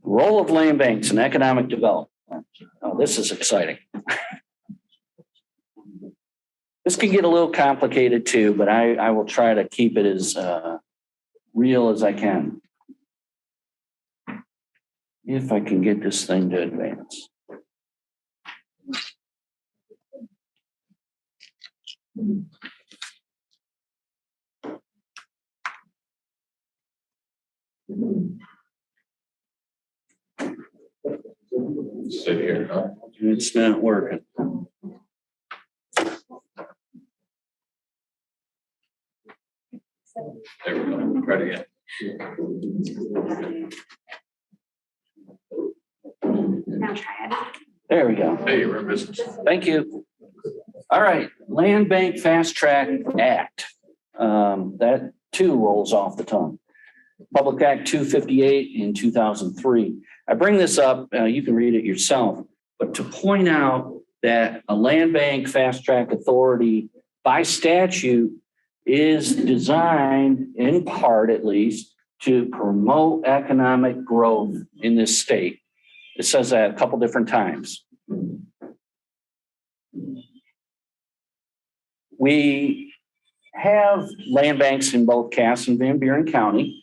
Role of land banks in economic development. Oh, this is exciting. This can get a little complicated too, but I will try to keep it as real as I can. If I can get this thing to advance. Sit here, huh? It's not working. There we go. Try it again. Now try it. There we go. Hey, you're in business. Thank you. All right, Land Bank Fast Track Act. That too rolls off the tongue. Public Act 258 in 2003. I bring this up, you can read it yourself, but to point out that a land bank fast track authority by statute is designed, in part at least, to promote economic growth in this state. It says that a couple different times. We have land banks in both Cass and Van Buren County.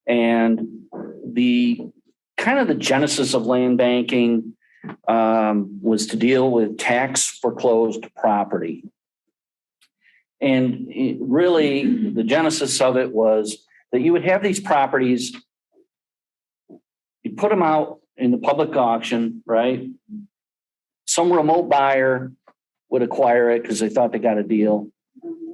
And the kind of the genesis of land banking was to deal with tax foreclosed property. And really, the genesis of it was that you would have these properties, you put them out in the public auction, right? Some remote buyer would acquire it because they thought they got a deal.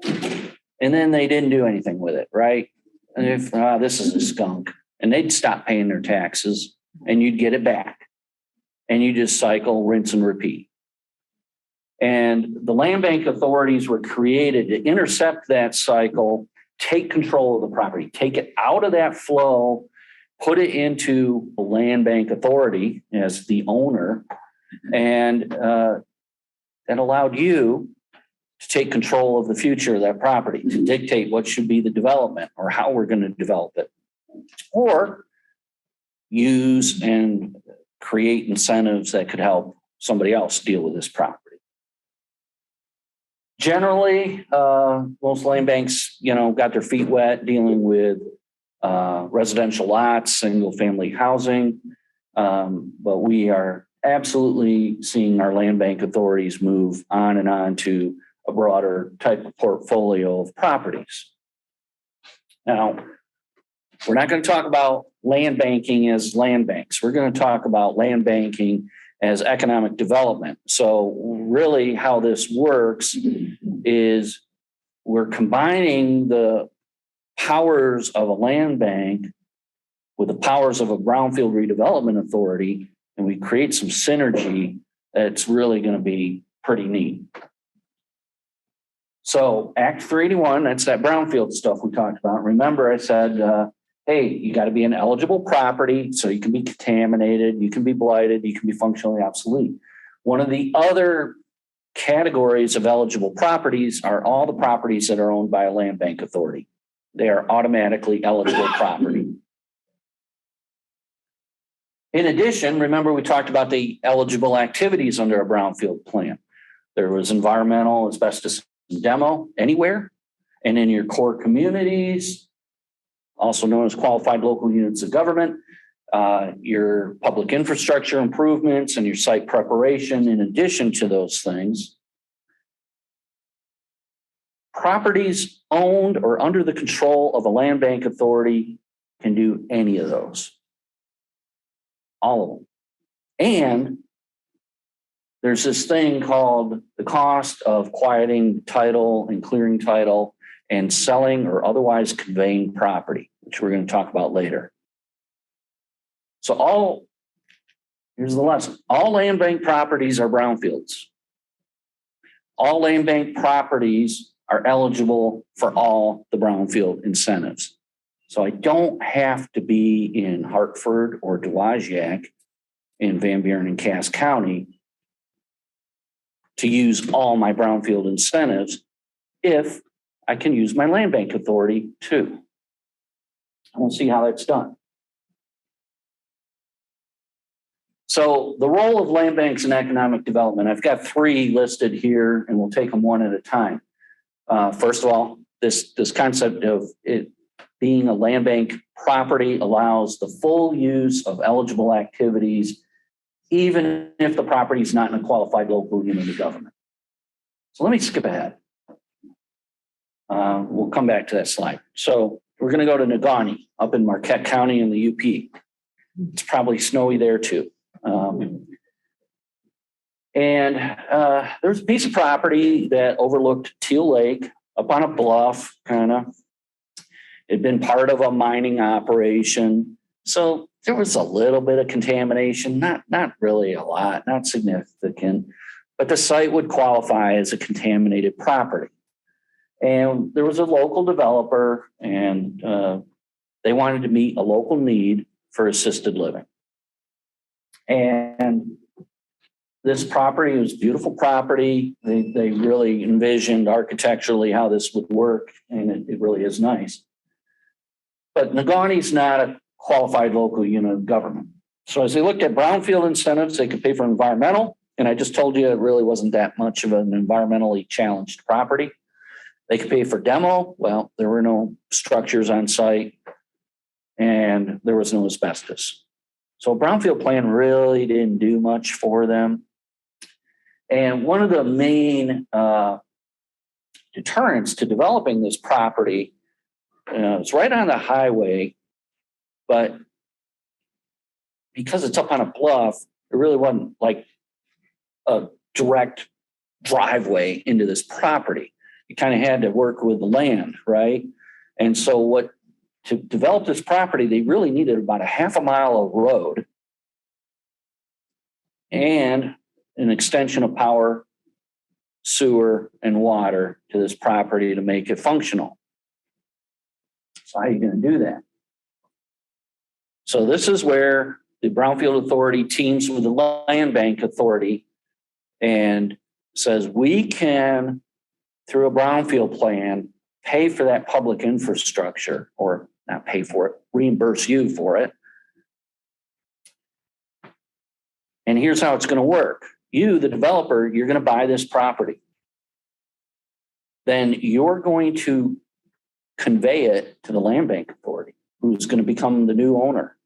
And then they didn't do anything with it, right? And if this is a skunk, and they'd stop paying their taxes and you'd get it back. And you just cycle, rinse and repeat. And the land bank authorities were created to intercept that cycle, take control of the property, take it out of that flow, put it into a land bank authority as the owner, and that allowed you to take control of the future of that property, to dictate what should be the development or how we're going to develop it, or use and create incentives that could help somebody else deal with this property. Generally, most land banks, got their feet wet dealing with residential lots, single family housing. But we are absolutely seeing our land bank authorities move on and on to a broader type of portfolio of properties. Now, we're not going to talk about land banking as land banks. We're going to talk about land banking as economic development. So really how this works is we're combining the powers of a land bank with the powers of a brownfield redevelopment authority, and we create some synergy that's really going to be pretty neat. So Act 381, that's that brownfield stuff we talked about. Remember, I said, hey, you got to be an eligible property, so you can be contaminated, you can be blighted, you can be functionally obsolete. One of the other categories of eligible properties are all the properties that are owned by a land bank authority. They are automatically eligible property. In addition, remember we talked about the eligible activities under a brownfield plan. There was environmental, asbestos demo anywhere, and in your core communities, also known as qualified local units of government, your public infrastructure improvements and your site preparation. In addition to those things, properties owned or under the control of a land bank authority can do any of those. All of them. And there's this thing called the cost of quieting title and clearing title and selling or otherwise conveying property, which we're going to talk about later. So here's the lesson. All land bank properties are brownfields. All land bank properties are eligible for all the brownfield incentives. So I don't have to be in Hartford or Dowagiac in Van Buren and Cass County to use all my brownfield incentives if I can use my land bank authority too. We'll see how that's done. So the role of land banks in economic development, I've got 3 listed here, and we'll take them one at a time. First of all, this concept of it being a land bank property allows the full use of eligible activities, even if the property is not in a qualified local unit of government. So let me skip ahead. We'll come back to that slide. So we're going to go to Negaunee up in Marquette County in the UP. It's probably snowy there too. There's a piece of property that overlooked Teal Lake up on a bluff, kind of. It'd been part of a mining operation. So there was a little bit of contamination, not really a lot, not significant, but the site would qualify as a contaminated property. And there was a local developer, and they wanted to meet a local need for assisted living. And this property was beautiful property. They really envisioned architecturally how this would work, and it really is nice. But Negaunee's not a qualified local unit of government. So as they looked at brownfield incentives, they could pay for environmental. And I just told you it really wasn't that much of an environmentally challenged property. They could pay for demo. Well, there were no structures on site, and there was no asbestos. So a brownfield plan really didn't do much for them. And one of the main deterrents to developing this property, it's right on the highway, but because it's up on a bluff, it really wasn't like a direct driveway into this property. You kind of had to work with the land, right? And so to develop this property, they really needed about a half a mile of road and an extension of power, sewer, and water to this property to make it functional. So how are you going to do that? So this is where the Brownfield Authority teams with the Land Bank Authority and says, we can, through a brownfield plan, pay for that public infrastructure, or not pay for it, reimburse you for it. And here's how it's going to work. You, the developer, you're going to buy this property. Then you're going to convey it to the Land Bank Authority, who's going to become the new owner.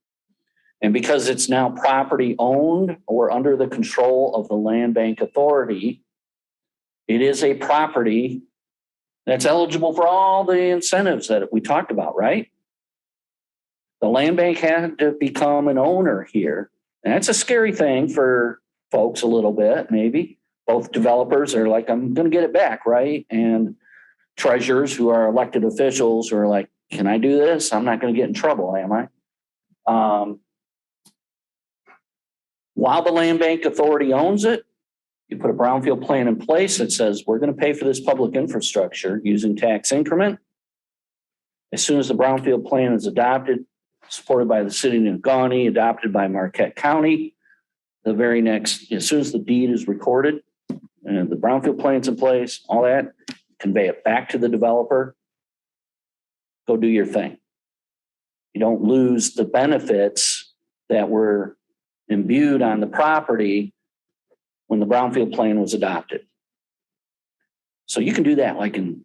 And because it's now property owned or under the control of the Land Bank Authority, it is a property that's eligible for all the incentives that we talked about, right? The land bank had to become an owner here. And that's a scary thing for folks a little bit, maybe. Both developers are like, I'm going to get it back, right? And treasurers who are elected officials who are like, can I do this? I'm not going to get in trouble, am I? While the Land Bank Authority owns it, you put a brownfield plan in place that says we're going to pay for this public infrastructure using tax increment. As soon as the brownfield plan is adopted, supported by the city of Negaunee, adopted by Marquette County, the very next, as soon as the deed is recorded and the brownfield plan's in place, all that, convey it back to the developer. Go do your thing. You don't lose the benefits that were imbued on the property when the brownfield plan was adopted. So you can do that like in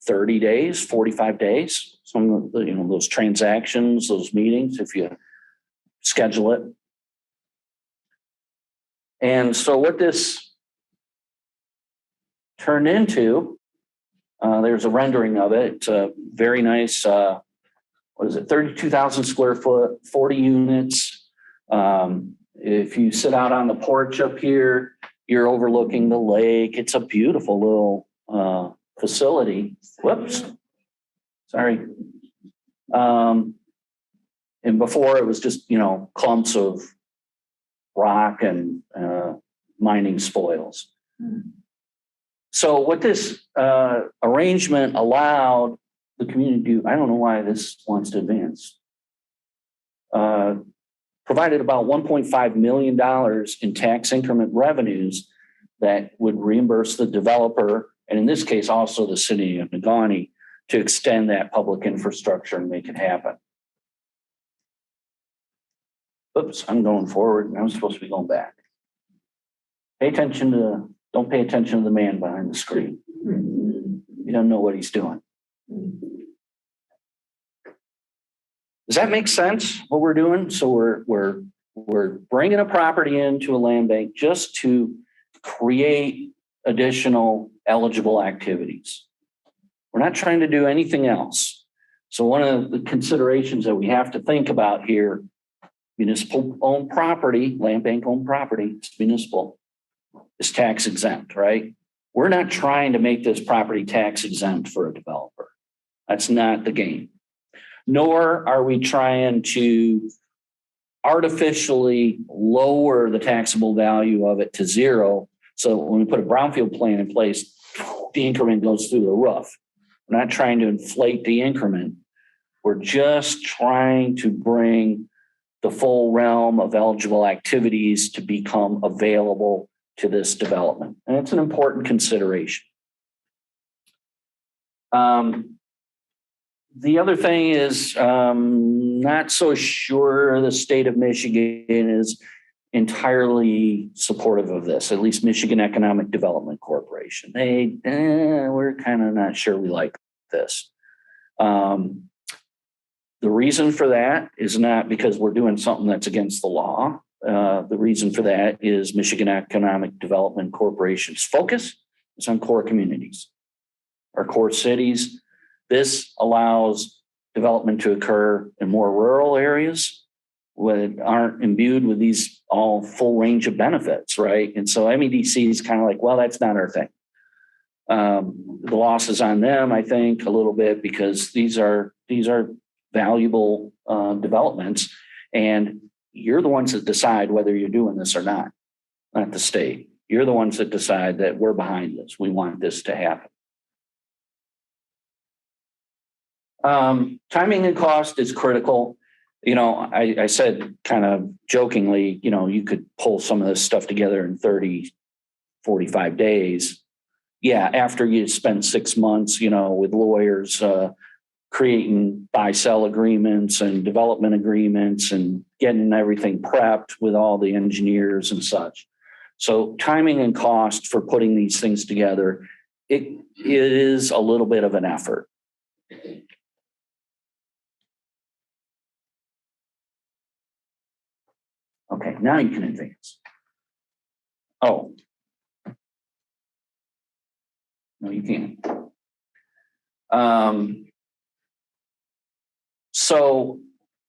30 days, 45 days, some of the, those transactions, those meetings, if you schedule it. And so what this turned into, there's a rendering of it. It's a very nice, 32,000 square foot, 40 units. If you sit out on the porch up here, you're overlooking the lake. It's a beautiful little facility. Whoops. Sorry. And before it was just, clumps of rock and mining spoils. So what this arrangement allowed the community to do, I don't know why this wants to advance, provided about $1.5 million in tax increment revenues that would reimburse the developer, and in this case also the city of Negaunee, to extend that public infrastructure and make it happen. Oops, I'm going forward and I'm supposed to be going back. Don't pay attention to the man behind the screen. You don't know what he's doing. Does that make sense, what we're doing? So we're bringing a property into a land bank just to create additional eligible activities. We're not trying to do anything else. So one of the considerations that we have to think about here, municipal owned property, land bank owned property, it's municipal, is tax exempt, right? We're not trying to make this property tax exempt for a developer. That's not the game. Nor are we trying to artificially lower the taxable value of it to zero. So when we put a brownfield plan in place, the increment goes through the roof. We're not trying to inflate the increment. We're just trying to bring the full realm of eligible activities to become available to this development. And it's an important consideration. The other thing is, not so sure the state of Michigan is entirely supportive of this, at least Michigan Economic Development Corporation. We're kind of not sure we like this. The reason for that is not because we're doing something that's against the law. The reason for that is Michigan Economic Development Corporation's focus is on core communities, our core cities. This allows development to occur in more rural areas that aren't imbued with these all full range of benefits, right? And so MEDC is kind of like, well, that's not our thing. The loss is on them, I think, a little bit because these are valuable developments, and you're the ones that decide whether you're doing this or not the state. You're the ones that decide that we're behind this. We want this to happen. Timing and cost is critical. I said kind of jokingly, you could pull some of this stuff together in 30, 45 days. Yeah, after you spend 6 months, with lawyers creating buy-sell agreements and development agreements and getting everything prepped with all the engineers and such. So timing and cost for putting these things together, it is a little bit of an effort. Okay, now you can advance. Oh. No, you can't. So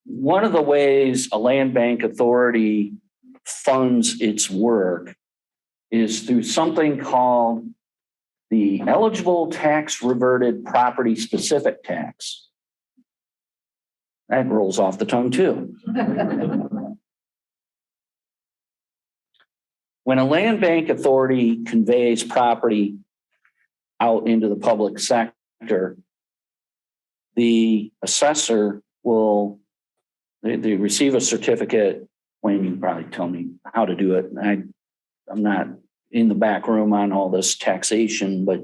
one of the ways a land bank authority funds its work is through something called the eligible tax reverted property specific tax. That rolls off the tongue too. When a land bank authority conveys property out into the public sector, the assessor they receive a certificate. Wayne, you can probably tell me how to do it. I'm not in the back room on all this taxation, but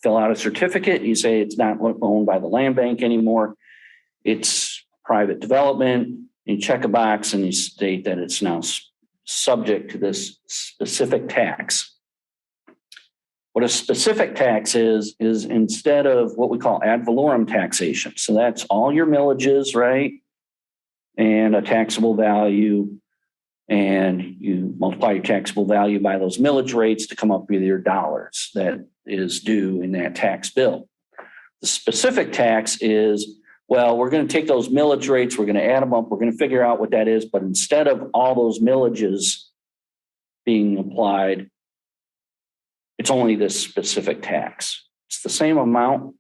fill out a certificate. You say it's not owned by the land bank anymore. It's private development. You check a box and you state that it's now subject to this specific tax. What a specific tax is instead of what we call ad valorem taxation. So that's all your millages, right? And a taxable value. And you multiply your taxable value by those millage rates to come up with your dollars that is due in that tax bill. The specific tax is, well, we're going to take those millage rates, we're going to add them up, we're going to figure out what that is, but instead of all those millages being applied, it's only this specific tax. It's the same amount,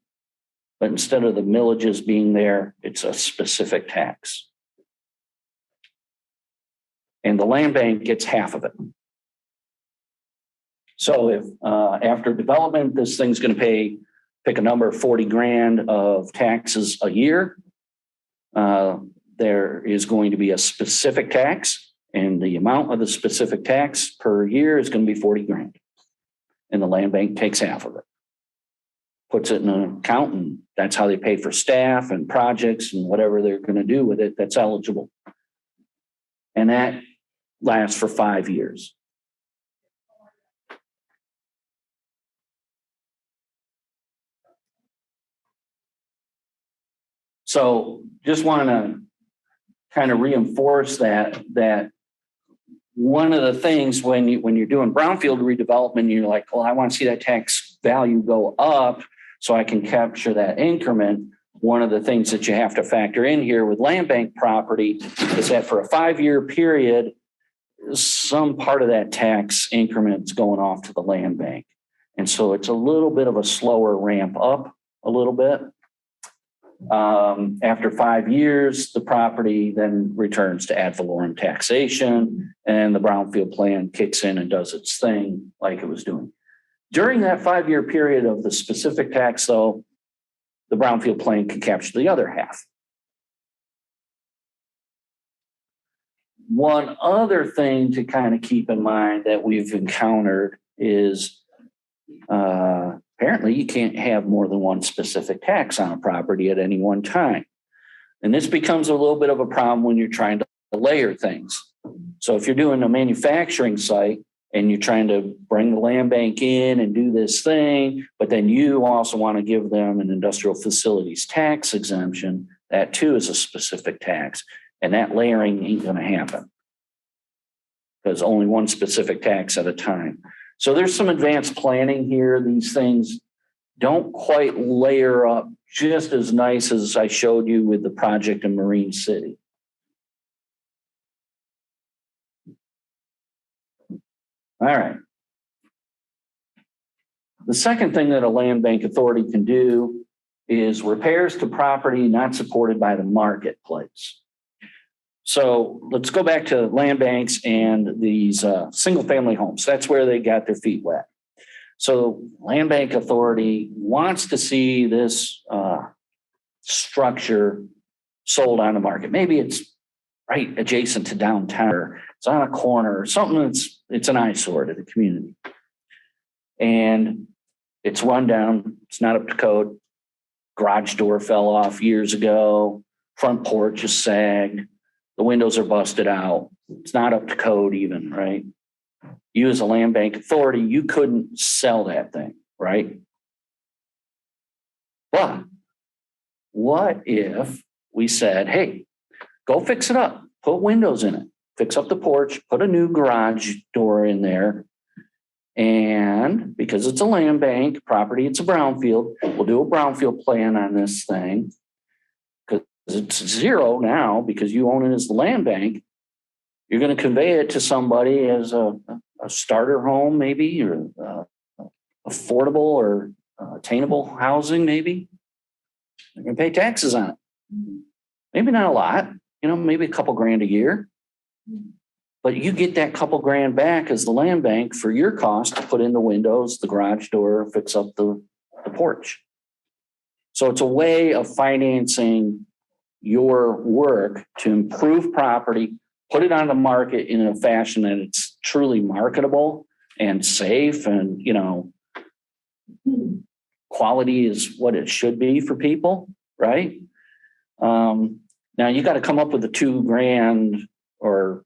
but instead of the millages being there, it's a specific tax. And the land bank gets half of it. So if after development, this thing's going to pay, pick a number, 40 grand of taxes a year, there is going to be a specific tax, and the amount of the specific tax per year is going to be 40 grand. And the land bank takes half of it, puts it in an account, and that's how they pay for staff and projects and whatever they're going to do with it that's eligible. And that lasts for 5 years. So just want to kind of reinforce that one of the things when you're doing brownfield redevelopment, you're like, well, I want to see that tax value go up so I can capture that increment. One of the things that you have to factor in here with land bank property is that for a 5-year period, some part of that tax increment is going off to the land bank. And so it's a little bit of a slower ramp up a little bit. After 5 years, the property then returns to ad valorem taxation, and the brownfield plan kicks in and does its thing like it was doing. During that 5-year period of the specific tax, though, the brownfield plan can capture the other half. One other thing to kind of keep in mind that we've encountered is apparently you can't have more than one specific tax on a property at any one time. And this becomes a little bit of a problem when you're trying to layer things. So if you're doing a manufacturing site and you're trying to bring the land bank in and do this thing, but then you also want to give them an industrial facilities tax exemption, that too is a specific tax. And that layering ain't going to happen because only one specific tax at a time. So there's some advanced planning here. These things don't quite layer up just as nice as I showed you with the project in Marine City. All right. The second thing that a land bank authority can do is repairs to property not supported by the marketplace. So let's go back to land banks and these single family homes. That's where they got their feet wet. So land bank authority wants to see this structure sold on the market. Maybe it's right adjacent to downtown, or it's on a corner or something it's an eyesore to the community. And it's run down, it's not up to code. Garage door fell off years ago, front porch is sagged. The windows are busted out. It's not up to code even, right? You as a land bank authority, you couldn't sell that thing, right? But what if we said, hey, go fix it up, put windows in it, fix up the porch, put a new garage door in there. And because it's a land bank property, it's a brownfield, we'll do a brownfield plan on this thing. It's zero now because you own it as the land bank. You're going to convey it to somebody as a starter home, maybe, or affordable or attainable housing, maybe. They're going to pay taxes on it. Maybe not a lot, maybe a couple grand a year. But you get that couple grand back as the land bank for your cost to put in the windows, the garage door, fix up the porch. So it's a way of financing your work to improve property, put it on the market in a fashion that it's truly marketable and safe and, quality is what it should be for people, right? Now you got to come up with the $2,000 or,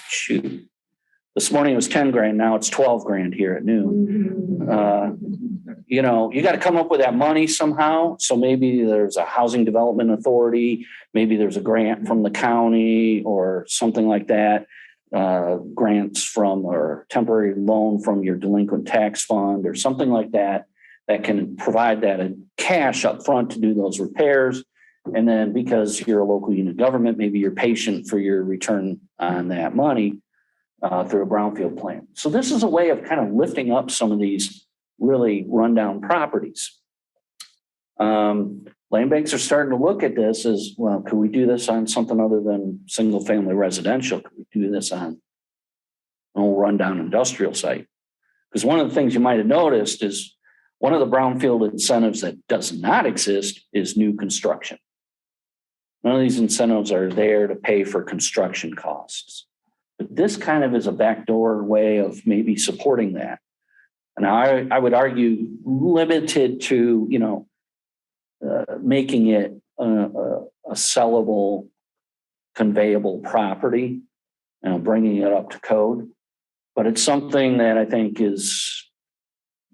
shoot. This morning it was 10 grand. Now it's 12 grand here at noon. You got to come up with that money somehow. So maybe there's a housing development authority. Maybe there's a grant from the county or something like that. Grants from or temporary loan from your delinquent tax fund or something like that can provide that cash up front to do those repairs. And then because you're a local unit government, maybe you're patient for your return on that money through a brownfield plan. So this is a way of kind of lifting up some of these really rundown properties. Land banks are starting to look at this as, well, could we do this on something other than single family residential? Could we do this on an old rundown industrial site? Because one of the things you might have noticed is one of the brownfield incentives that does not exist is new construction. None of these incentives are there to pay for construction costs. But this kind of is a backdoor way of maybe supporting that. And I would argue limited to, making it a sellable conveyable property, bringing it up to code. But it's something that I think is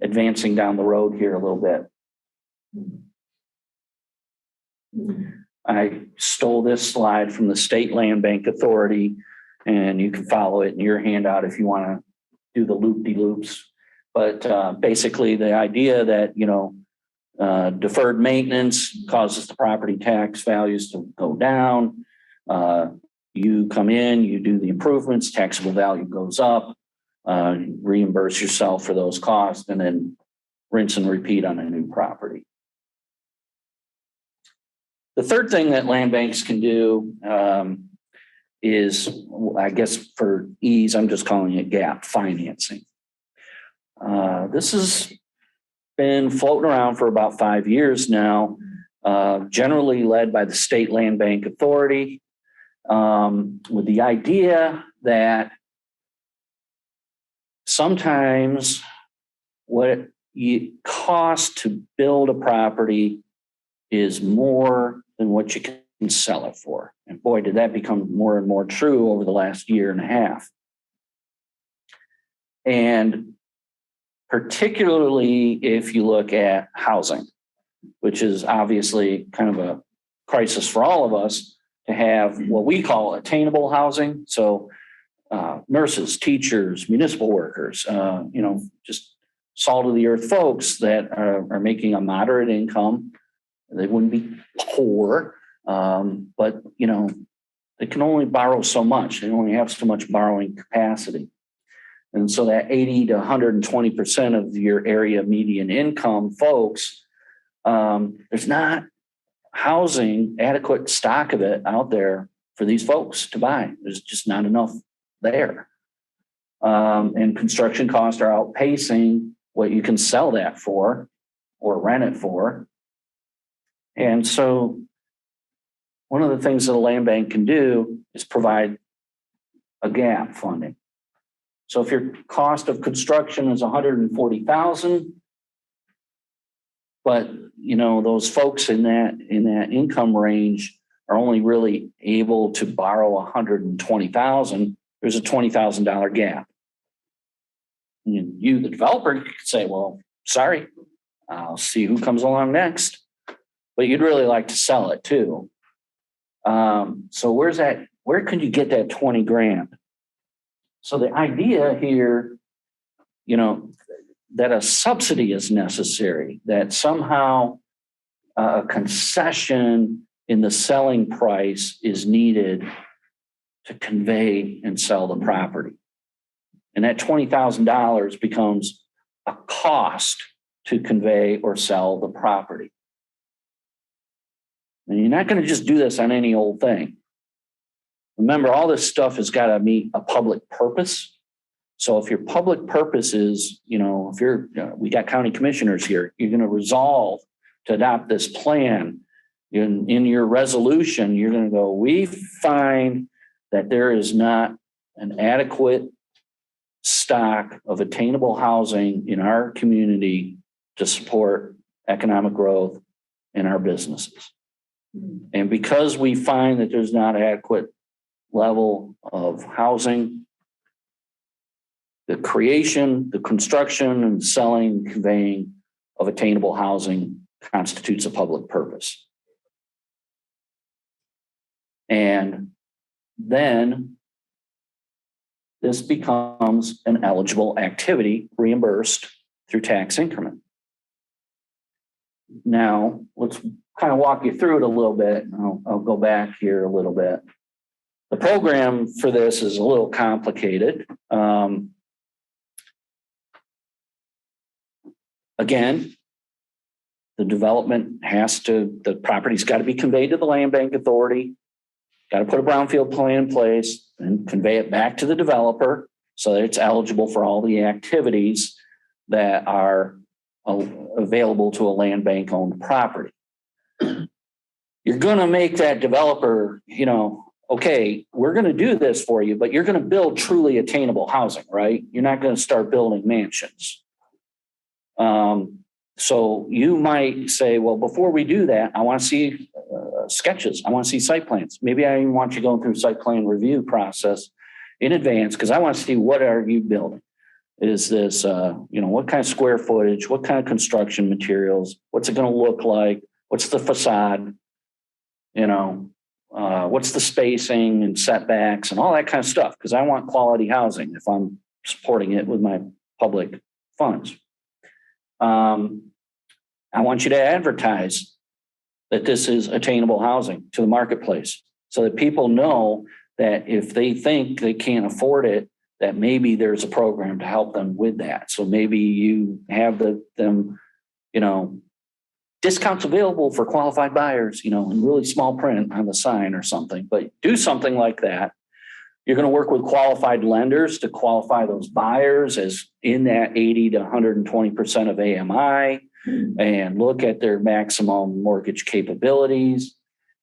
advancing down the road here a little bit. I stole this slide from the State Land Bank Authority, and you can follow it in your handout if you want to do the loop-de-loops. But basically the idea that, deferred maintenance causes the property tax values to go down. You come in, you do the improvements, taxable value goes up, reimburse yourself for those costs, and then rinse and repeat on a new property. The third thing that land banks can do is, I guess for ease, I'm just calling it gap financing. This has been floating around for about 5 years now, generally led by the State Land Bank Authority, with the idea that sometimes what it costs to build a property is more than what you can sell it for. And boy, did that become more and more true over the last year and a half. And particularly if you look at housing, which is obviously kind of a crisis for all of us to have what we call attainable housing. So nurses, teachers, municipal workers, just salt of the earth folks that are making a moderate income. They wouldn't be poor, but they can only borrow so much. They only have so much borrowing capacity. And so that 80 to 120% of your area median income folks, there's not housing, adequate stock of it out there for these folks to buy. There's just not enough there. And construction costs are outpacing what you can sell that for or rent it for. And so one of the things that a land bank can do is provide a gap funding. So if your cost of construction is $140,000, but those folks in that income range are only really able to borrow $120,000, there's a $20,000 gap. And you, the developer, could say, well, sorry, I'll see who comes along next. But you'd really like to sell it too. So where can you get that 20 grand? So the idea here, that a subsidy is necessary, that somehow a concession in the selling price is needed to convey and sell the property. And that $20,000 becomes a cost to convey or sell the property. And you're not going to just do this on any old thing. Remember, all this stuff has got to meet a public purpose. So if your public purpose is, we got county commissioners here, you're going to resolve to adopt this plan. In your resolution, you're going to go, we find that there is not an adequate stock of attainable housing in our community to support economic growth in our businesses. And because we find that there's not adequate level of housing, the creation, the construction, and selling, conveying of attainable housing constitutes a public purpose. And then this becomes an eligible activity reimbursed through tax increment. Now, let's kind of walk you through it a little bit. I'll go back here a little bit. The program for this is a little complicated. Again, the property's got to be conveyed to the Land Bank Authority, got to put a brownfield plan in place and convey it back to the developer so that it's eligible for all the activities that are available to a land bank owned property. You're going to make that developer, okay, we're going to do this for you, but you're going to build truly attainable housing, right? You're not going to start building mansions. So you might say, well, before we do that, I want to see sketches. I want to see site plans. Maybe I even want you going through site plan review process in advance because I want to see what are you building. Is this, what kind of square footage, what kind of construction materials, what's it going to look like? What's the facade? What's the spacing and setbacks and all that kind of stuff? Because I want quality housing if I'm supporting it with my public funds. I want you to advertise that this is attainable housing to the marketplace so that people know that if they think they can't afford it, that maybe there's a program to help them with that. So maybe you have them, discounts available for qualified buyers, in really small print on the sign or something, but do something like that. You're going to work with qualified lenders to qualify those buyers as in that 80 to 120% of AMI and look at their maximum mortgage capabilities.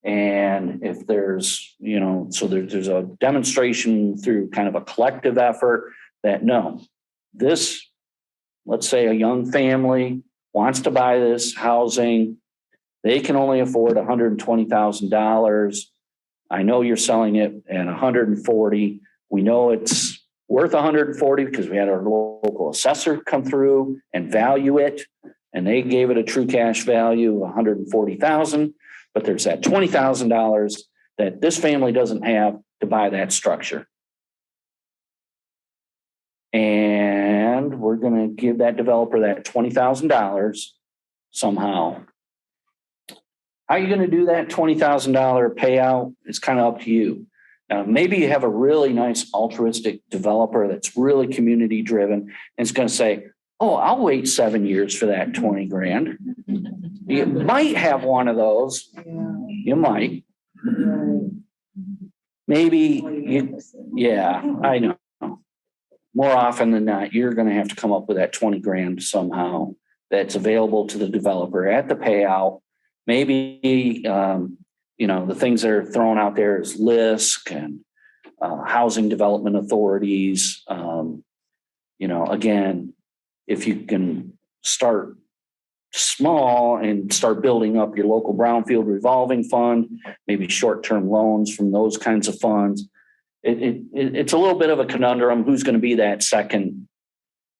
And if there's, there's a demonstration through kind of a collective effort that let's say a young family wants to buy this housing. They can only afford $120,000. I know you're selling it at 140. We know it's worth 140 because we had our local assessor come through and value it. And they gave it a true cash value of 140,000. But there's that $20,000 that this family doesn't have to buy that structure. And we're going to give that developer that $20,000 somehow. How are you going to do that $20,000 payout? It's kind of up to you. Now, maybe you have a really nice altruistic developer that's really community driven and it's going to say, oh, I'll wait 7 years for that 20 grand. You might have one of those. You might. Maybe, I know. More often than not, you're going to have to come up with that 20 grand somehow that's available to the developer at the payout. Maybe, the things that are thrown out there is LISC and housing development authorities. Again, if you can start small and start building up your local Brownfield revolving fund, maybe short-term loans from those kinds of funds. It's a little bit of a conundrum. Who's going to be that second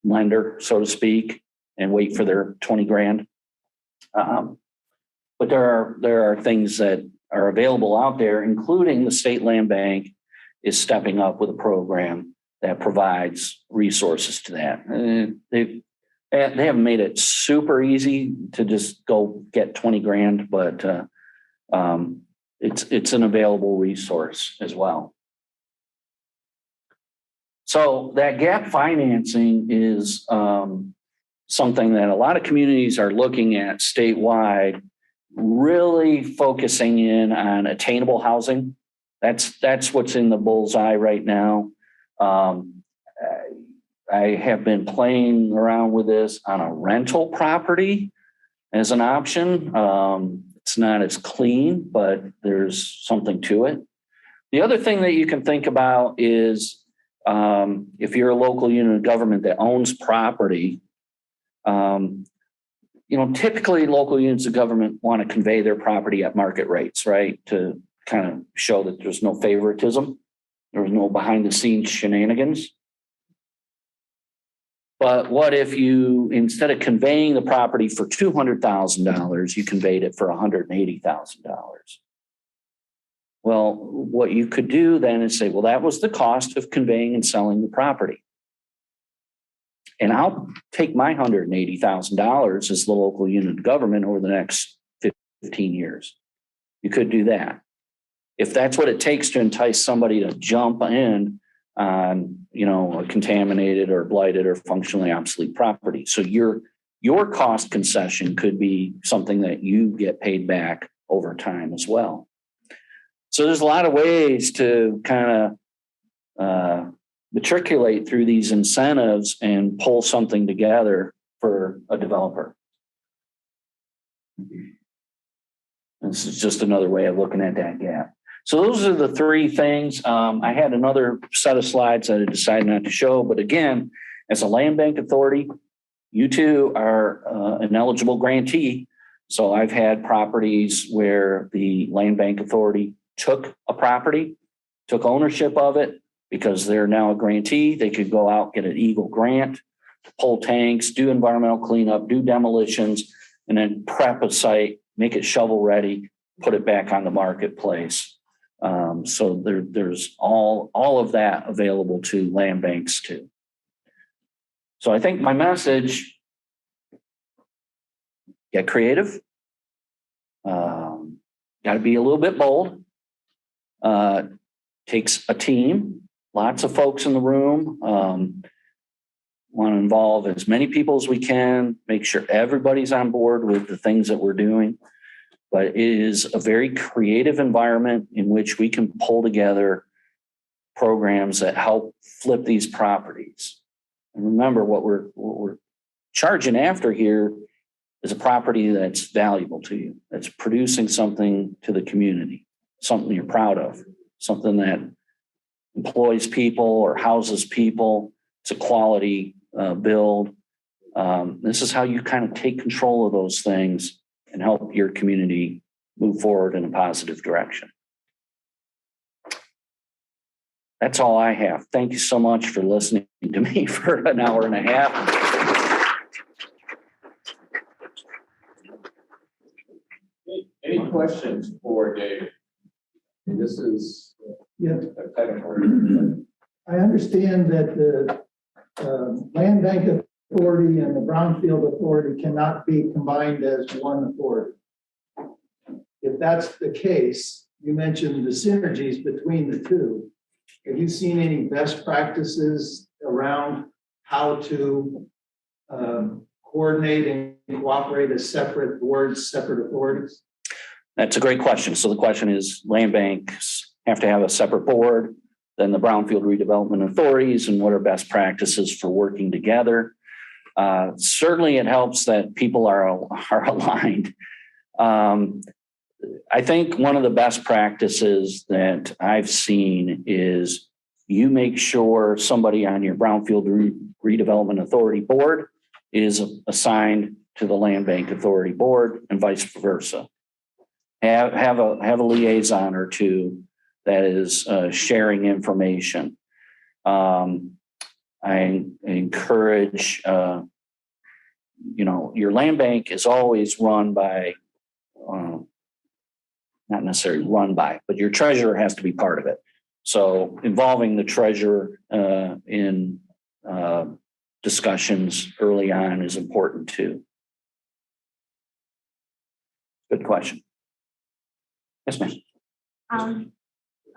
lender, so to speak, and wait for their 20 grand? But there are things that are available out there, including the State Land Bank is stepping up with a program that provides resources to that. They haven't made it super easy to just go get 20 grand, but it's an available resource as well. So that gap financing is something that a lot of communities are looking at statewide, really focusing in on attainable housing. That's what's in the bullseye right now. I have been playing around with this on a rental property as an option. It's not as clean, but there's something to it. The other thing that you can think about is if you're a local unit of government that owns property, typically local units of government want to convey their property at market rates, right? To kind of show that there's no favoritism. There's no behind the scenes shenanigans. But what if you, instead of conveying the property for $200,000, you conveyed it for $180,000? Well, what you could do then is say, well, that was the cost of conveying and selling the property. And I'll take my $180,000 as the local unit of government over the next 15 years. You could do that. If that's what it takes to entice somebody to jump in on, a contaminated or blighted or functionally obsolete property. So your cost concession could be something that you get paid back over time as well. So there's a lot of ways to kind of matriculate through these incentives and pull something together for a developer. This is just another way of looking at that gap. So those are the three things. I had another set of slides that I decided not to show, but again, as a land bank authority, you two are an eligible grantee. So I've had properties where the Land Bank Authority took a property, took ownership of it because they're now a grantee. They could go out, get an Eagle grant, pull tanks, do environmental cleanup, do demolitions, and then prep a site, make it shovel ready, put it back on the marketplace. So there's all of that available to land banks too. So I think my message, get creative. Got to be a little bit bold. Takes a team, lots of folks in the room. Want to involve as many people as we can, make sure everybody's on board with the things that we're doing. But it is a very creative environment in which we can pull together programs that help flip these properties. And remember, what we're charging after here is a property that's valuable to you, that's producing something to the community, something you're proud of, something that employs people or houses people. It's a quality build. This is how you kind of take control of those things and help your community move forward in a positive direction. That's all I have. Thank you so much for listening to me for an hour and a half. Any questions for Dave? This is Yeah, a technical. I understand that the Land Bank Authority and the Brownfield Authority cannot be combined as one authority. If that's the case, you mentioned the synergies between the two. Have you seen any best practices around how to coordinate and cooperate as separate boards, separate authorities? That's a great question. So the question is, land banks have to have a separate board than the Brownfield redevelopment authorities, and what are best practices for working together? Certainly it helps that people are aligned. I think one of the best practices that I've seen is you make sure somebody on your Brownfield redevelopment authority board is assigned to the land bank authority board and vice versa. Have a liaison or two that is sharing information. I encourage, your land bank is always run by, not necessarily run by, but your treasurer has to be part of it. So involving the treasurer in discussions early on is important too. Good question. Yes, ma'am.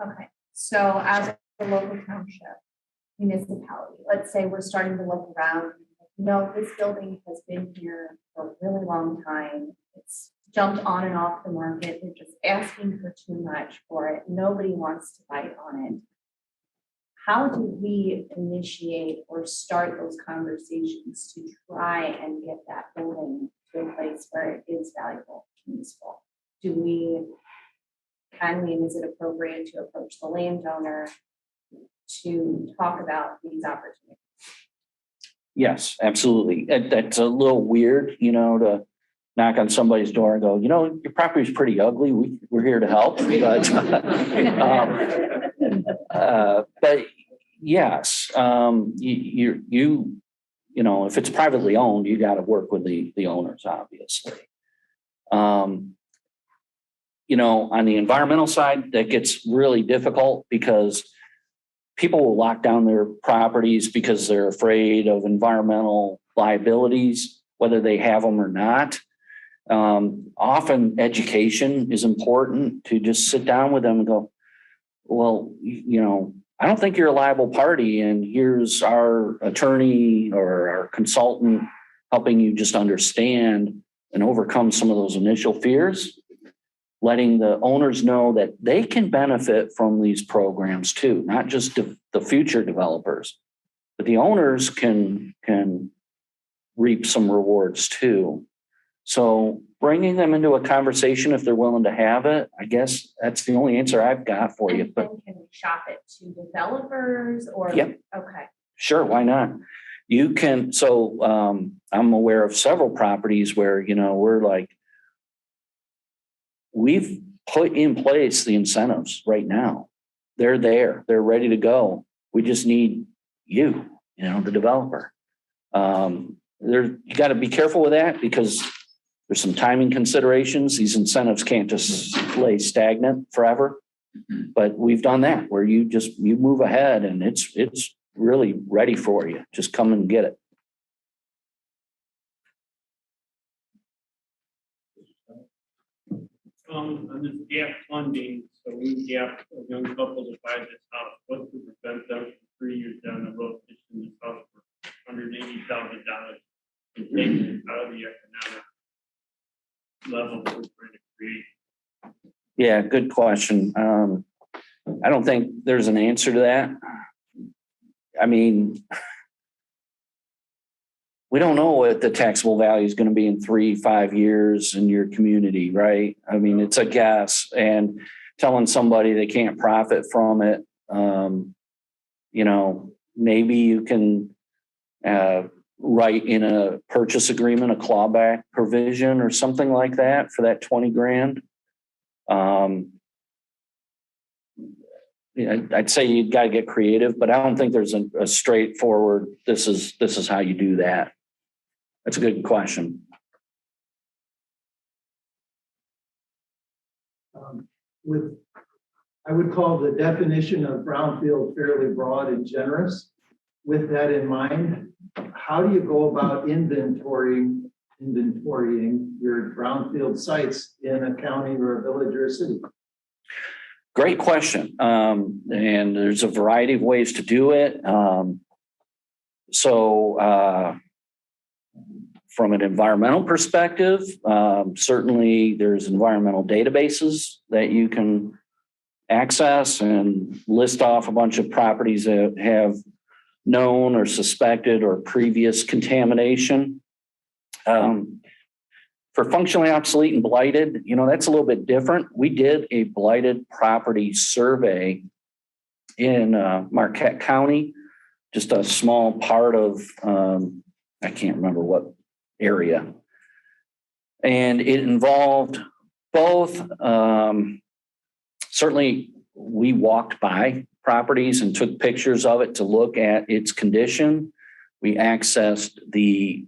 Okay, so as a local township, municipality, let's say we're starting to look around. No, this building has been here for a really long time. It's jumped on and off the market. They're just asking for too much for it. Nobody wants to bite on it. How do we initiate or start those conversations to try and get that building to a place where it is valuable and useful? Can we, and is it appropriate to approach the landowner to talk about these opportunities? Yes, absolutely. That's a little weird, to knock on somebody's door and go, your property's pretty ugly. We're here to help. But yes, if it's privately owned, you got to work with the owners, obviously. On the environmental side, that gets really difficult because people will lock down their properties because they're afraid of environmental liabilities, whether they have them or not. Often education is important, to just sit down with them and go, well, I don't think you're a liable party, and here's our attorney or our consultant helping you just understand and overcome some of those initial fears. Letting the owners know that they can benefit from these programs too, not just the future developers, but the owners can reap some rewards too. So bringing them into a conversation if they're willing to have it, I guess that's the only answer I've got for you. But can we shop it to developers or? Yep. Okay. Sure, why not? You can, I'm aware of several properties where, we're like, we've put in place the incentives right now. They're there, they're ready to go. We just need you, the developer. You got to be careful with that because there's some timing considerations. These incentives can't just lay stagnant forever. But we've done that where you move ahead and it's really ready for you. Just come and get it. On this gap funding, so we gap a young couple to buy this house, what's to prevent them from 3 years down the road pitching this house for $180,000 and taking it out of the economic level we're trying to create? Yeah, good question. I don't think there's an answer to that. I mean, we don't know what the taxable value is going to be in 3-5 years in your community, right? I mean, it's a guess, and telling somebody they can't profit from it, maybe you can write in a purchase agreement a clawback provision or something like that for that 20 grand. I'd say you got to get creative, but I don't think there's a straightforward, this is how you do that. That's a good question. I would call the definition of brownfield fairly broad and generous. With that in mind, how do you go about inventorying your brownfield sites in a county or a village or a city? Great question. And there's a variety of ways to do it. From an environmental perspective, certainly there's environmental databases that you can access and list off a bunch of properties that have known or suspected or previous contamination. For functionally obsolete and blighted, that's a little bit different. We did a blighted property survey in Marquette County, just a small part of, I can't remember what area. And it involved both, certainly we walked by properties and took pictures of it to look at its condition. We accessed the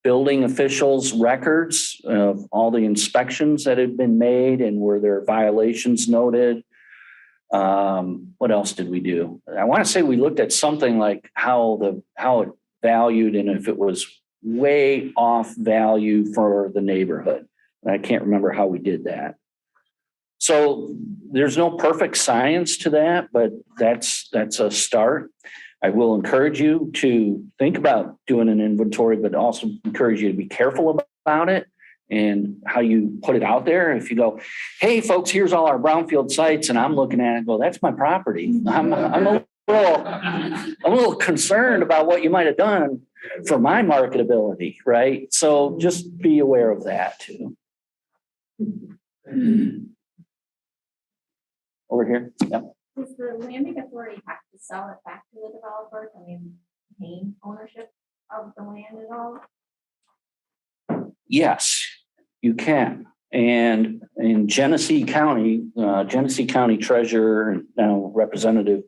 building officials' records of all the inspections that had been made and were there violations noted. What else did we do? I want to say we looked at something like how it valued and if it was way off value for the neighborhood. I can't remember how we did that. So there's no perfect science to that, but that's a start. I will encourage you to think about doing an inventory, but also encourage you to be careful about it and how you put it out there. If you go, hey folks, here's all our brownfield sites, and I'm looking at it and go, that's my property. I'm a little concerned about what you might have done for my marketability, right? So just be aware of that too. Over here. Yep. Does the land bank authority have to sell it back to the developer to maintain ownership of the land at all? Yes, you can. And in Genesee County Treasurer, now Representative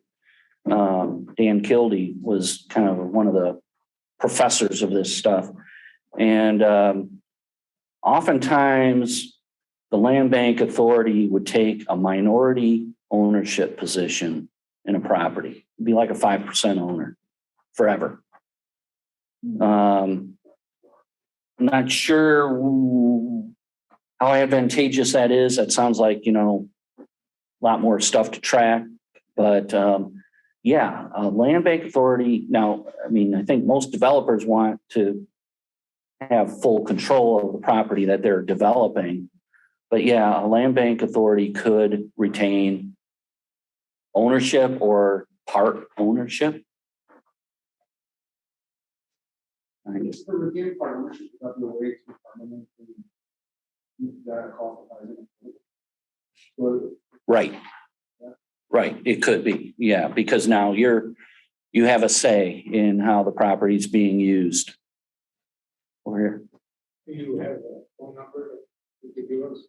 Dan Kildee was kind of one of the professors of this stuff. And oftentimes the land bank authority would take a minority ownership position in a property. It'd be like a 5% owner forever. I'm not sure how advantageous that is. That sounds like, a lot more stuff to track, but yeah, a land bank authority. Now, I think most developers want to have full control of the property that they're developing, but yeah, a land bank authority could retain ownership or part ownership. I guess. For retaining part ownership, you have no way to permanently use that cost of Right. Right. It could be. Yeah. Because now you're you have a say in how the property is being used. Over here. Do you have a phone number that you could give us?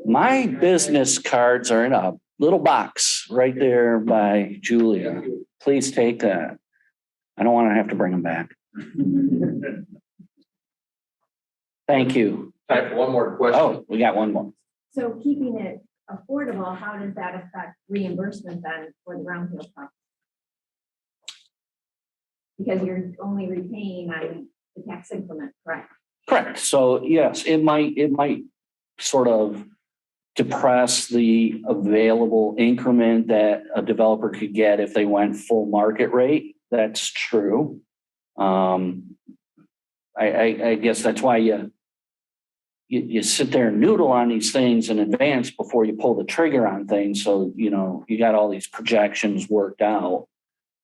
My business cards are in a little box right there by Julia. Please take that. I don't want to have to bring them back. Thank you. Time for one more question. Oh, we got one more. So keeping it affordable, how does that affect reimbursement then for the Brownfield property? Because you're only repaying on the tax increment, correct? Correct. So yes, it might sort of depress the available increment that a developer could get if they went full market rate. That's true. I guess that's why you sit there and noodle on these things in advance before you pull the trigger on things. So, you know, you got all these projections worked out.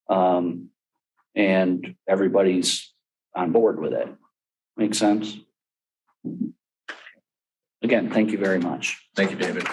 And everybody's on board with it. Makes sense? Again, thank you very much. Thank you, David.